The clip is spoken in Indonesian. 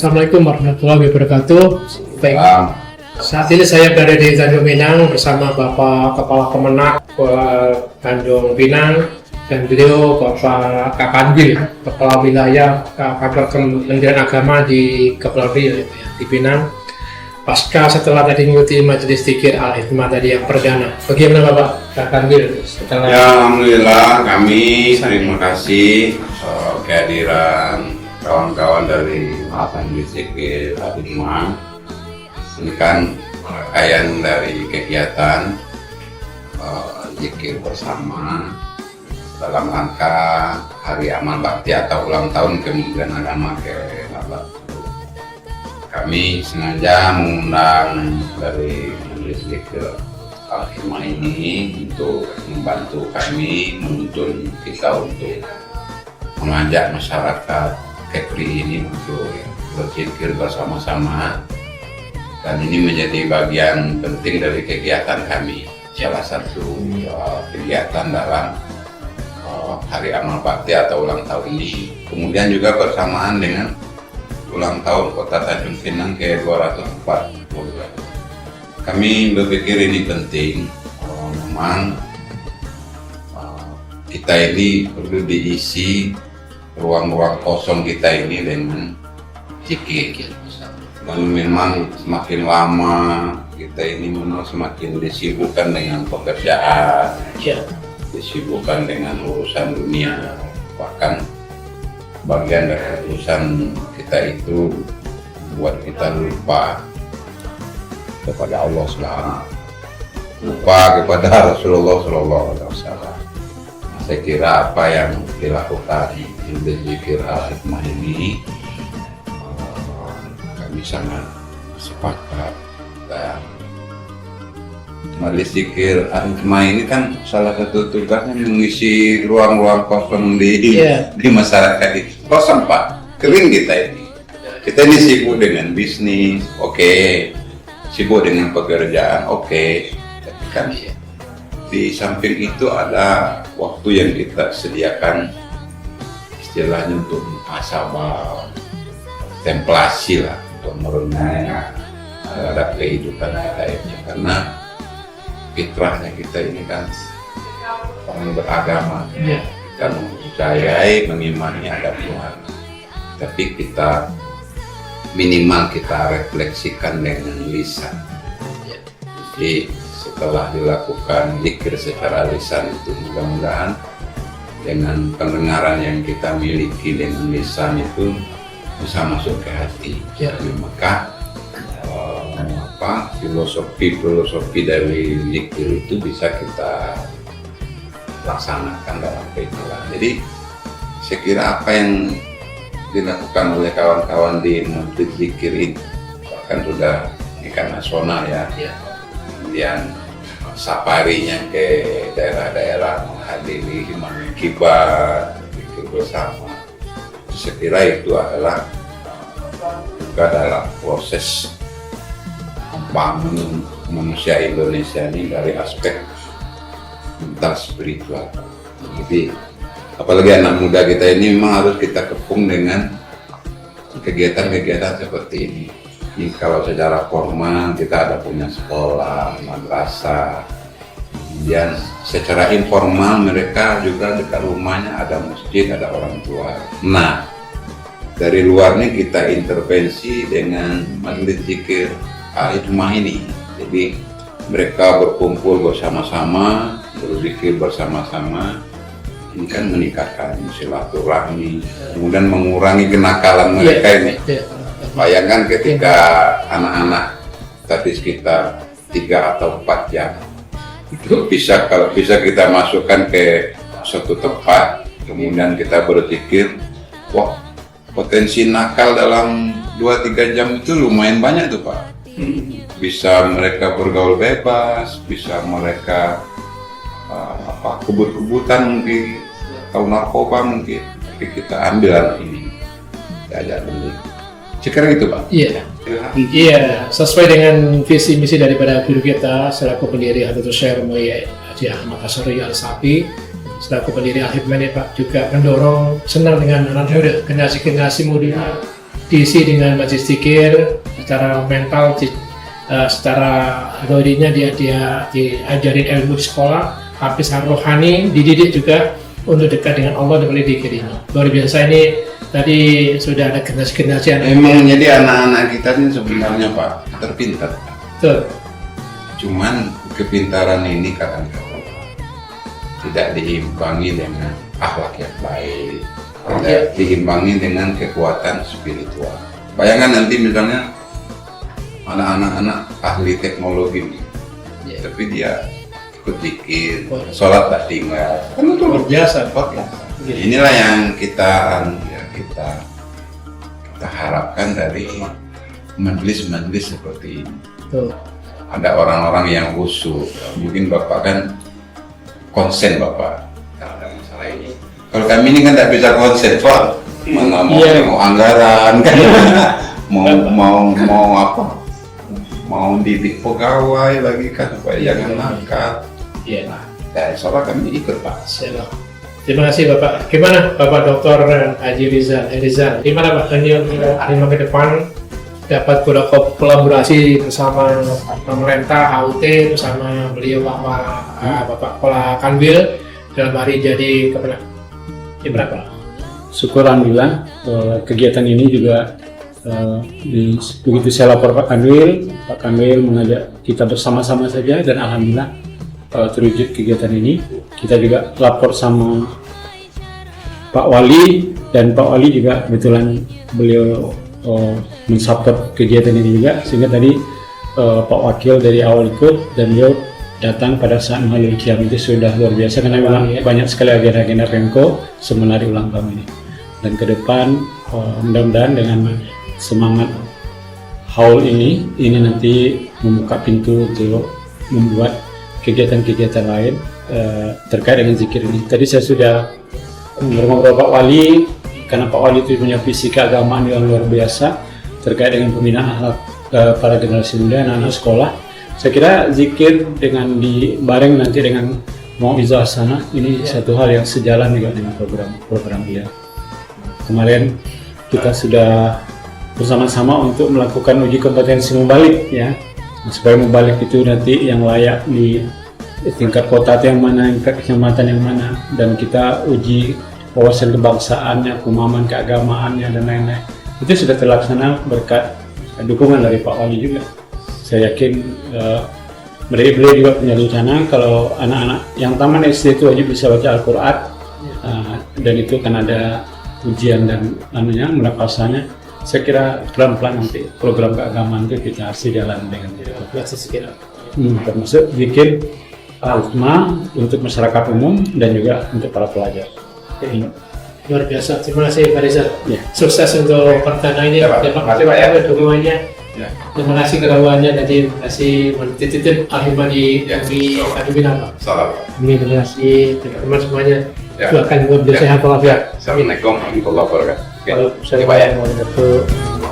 Assalamualaikum warahmatullahi wabarakatuh. Baik, saat ini saya berada di Tanjung Pinang bersama Bapak Kepala Kemenak Tanjung Pinang dan beliau Bapak Kakanwil, Kepala Wilayah Kantor Kementerian Agama di Kepulauan di Pinang. Pasca setelah tadi mengikuti majelis zikir Al-Hikmah tadi yang perdana, bagaimana Bapak Kakanwil? Ya, alhamdulillah kami terima kasih kehadiran kawan-kawan dari majelis zikir Al-Hikmah. Ini kan rangkaian dari kegiatan zikir bersama dalam rangka Hari Amal Bakti atau ulang tahun Kementerian Agama ke-18. Kami sengaja mengundang dari majelis zikir Al-Hikmah ini untuk membantu kami, menuntun kita untuk mengajak masyarakat Kepri ini untuk berzikir bersama-sama, dan ini menjadi bagian penting dari kegiatan kami. Salah satu kegiatan dalam Hari Amal Bakti atau ulang tahun ini, kemudian juga bersamaan dengan ulang tahun Kota Tanjung Pinang ke-240. Kami berpikir ini penting. Memang kita ini perlu diisi ruang-ruang kosong kita ini dengan zikir. Dan memang semakin lama kita ini memang semakin disibukkan dengan pekerjaan, disibukkan dengan urusan dunia, bahkan bagian dari urusan kita itu buat kita lupa kepada Allah Subhanahu, lupa kepada Rasulullah SAW. Saya kira apa yang dilakukan di zikir Al-Hikmah ini kami sangat sepakat, dan majelis zikir Al-Hikmah ini kan salah satu tugasnya mengisi ruang-ruang kosong di masyarakat ini. Kosong Pak, kering kita ini. Kita ini sibuk dengan bisnis, sibuk dengan pekerjaan, tapi kan di samping itu ada waktu yang kita sediakan istilahnya untuk muhasabah, templasi lah, untuk merenungi terhadap kehidupan kita ini, karena fitrahnya kita ini kan orang beragama, kita mempercayai, mengimani ada Tuhan, tapi kita minimal kita refleksikan dengan lisan. Jadi setelah dilakukan zikir secara lisan itu, mudah-mudahan dengan pendengaran yang kita miliki dengan lisan itu bisa masuk ke hati. Maka filosofi dari zikir itu bisa kita laksanakan dalam kehidupan. Jadi saya kira apa yang dilakukan oleh kawan-kawan di majelis zikir ini bahkan sudah tingkat nasional kemudian safarinya ke daerah-daerah menghadiri kibar zikir bersama. Saya kira itu adalah juga dalam proses membangun manusia Indonesia ini dari aspek mental spiritual. Jadi apalagi anak muda kita ini memang harus kita kepung dengan kegiatan-kegiatan seperti ini. Jadi kalau secara formal kita ada punya sekolah, madrasah, kemudian secara informal mereka juga dekat rumahnya ada masjid, ada orang tua. Nah, dari luarnya kita intervensi dengan majelis zikir Al-Hikmah ini. Jadi mereka berkumpul bersama-sama, berzikir bersama-sama. Ini kan meningkatkan silaturahmi, kemudian mengurangi kenakalan mereka ini. Bayangkan ketika anak-anak tadi sekitar 3 atau 4 jam itu kalau bisa kita masukkan ke suatu tempat, kemudian kita berzikir, wah, potensi nakal dalam 2-3 jam itu lumayan banyak tuh Pak. Bisa mereka bergaul bebas, bisa mereka kebut-kebutan mungkin, atau narkoba mungkin, tapi kita ambil anak ini, diajak dulu. Sekarang itu Pak. Iya, sesuai dengan visi misi daripada guru kita selaku pendiri Hadratus Syekh Haji Ahmad Asy'ari Al-Safi, selaku pendiri Al-Hikmah Pak, juga mendorong senang dengan anak muda, generasi muda diisi dengan majlis zikir, secara mental, secara dorinya dia diajarin ilmu di sekolah, tapi secara rohani dididik juga untuk dekat dengan Allah dan melalui zikir ini. Luar biasa ini. Tadi sudah ada generasi-generasi anak. Emang jadi anak-anak kita ini sebenarnya Pak terpintar. Betul. Cuman kepintaran ini kadang-kadang tidak diimbangi dengan akhlak yang baik, tidak diimbangi dengan kekuatan spiritual. Bayangkan nanti misalnya anak-anak ahli teknologi, tapi dia ikut zikir, sholat tak tinggal, kan itu luar biasa. Inilah yang kita harapkan dari majelis-majelis seperti ini. Betul. Ada orang-orang yang khusyuk, mungkin Bapak kan konsen Bapak kalau ada masalah ini. Kalau kami ini kan tidak bisa konsen Pak, mana mau anggaran kan, mau apa, mau didik pegawai lagi kan, supaya jangan nakal. Iya. Dan soalnya kami ikut Pak. Terima kasih Bapak. Gimana Bapak Dr. Haji Rizal? Gimana Pak Daniel 5 ke depan dapat kolaborasi bersama pemerintah HUT bersama beliau Bapak Kepala Kanwil dalam hari jadi kepala berapa? Syukur alhamdulillah kegiatan ini juga begitu saya lapor Pak Kanwil mengajak kita bersama-sama saja dan alhamdulillah terwujud kegiatan ini. Kita juga lapor sama Pak Wali dan Pak Wali juga kebetulan beliau mensupport kegiatan ini juga, sehingga tadi Pak Wakil dari awal ikut dan beliau datang pada saat Maulid Qiyam. Itu sudah luar biasa karena memang banyak sekali agenda-agenda Pemko semenari ulang tahun ini. Dan ke depan mudah-mudahan dengan semangat haul ini nanti membuka pintu untuk membuat kegiatan-kegiatan lain terkait dengan zikir ini. Tadi saya sudah ngobrol Pak Wali, karena Pak Wali itu punya visi keagamaan yang luar biasa terkait dengan pembinaan akhlak para generasi muda, anak-anak sekolah. Saya kira zikir dengan dibareng nanti dengan mau'izah hasanah ini satu hal yang sejalan juga dengan program dia. Kemarin kita sudah bersama-sama untuk melakukan uji kompetensi mubalik ya, supaya mubalik itu nanti yang layak di tingkat kota yang mana, tingkat kecamatan yang mana, dan kita uji wawasan kebangsaannya, pemahaman keagamaannya dan lain-lain. Itu sudah terlaksana berkat dukungan dari Pak Wali juga. Saya yakin beliau juga punya rencana kalau anak-anak yang taman SD itu wajib bisa baca Al-Quran, dan itu kan ada ujian dan menafasanya. Saya kira pelan-pelan nanti program keagamaan itu kita sejalan dengan dia. Termasuk bikin Al-Hikmah untuk masyarakat umum dan juga untuk para pelajar. Luar biasa. Terima kasih Pak Rizal. Ya. Sukses untuk pertanyaan ini. Terima kasih Pak ya dukungannya. Terima kasih kerawannya tadi. Terima kasih mentitipin Al-Hikmah di Kadubin apa? Salam. Terima kasih teman-teman semuanya. Doakan buat sehat walafiat. Assalamualaikum warahmatullahi wabarakatuh. Waalaikumsalam warahmatullahi wabarakatuh.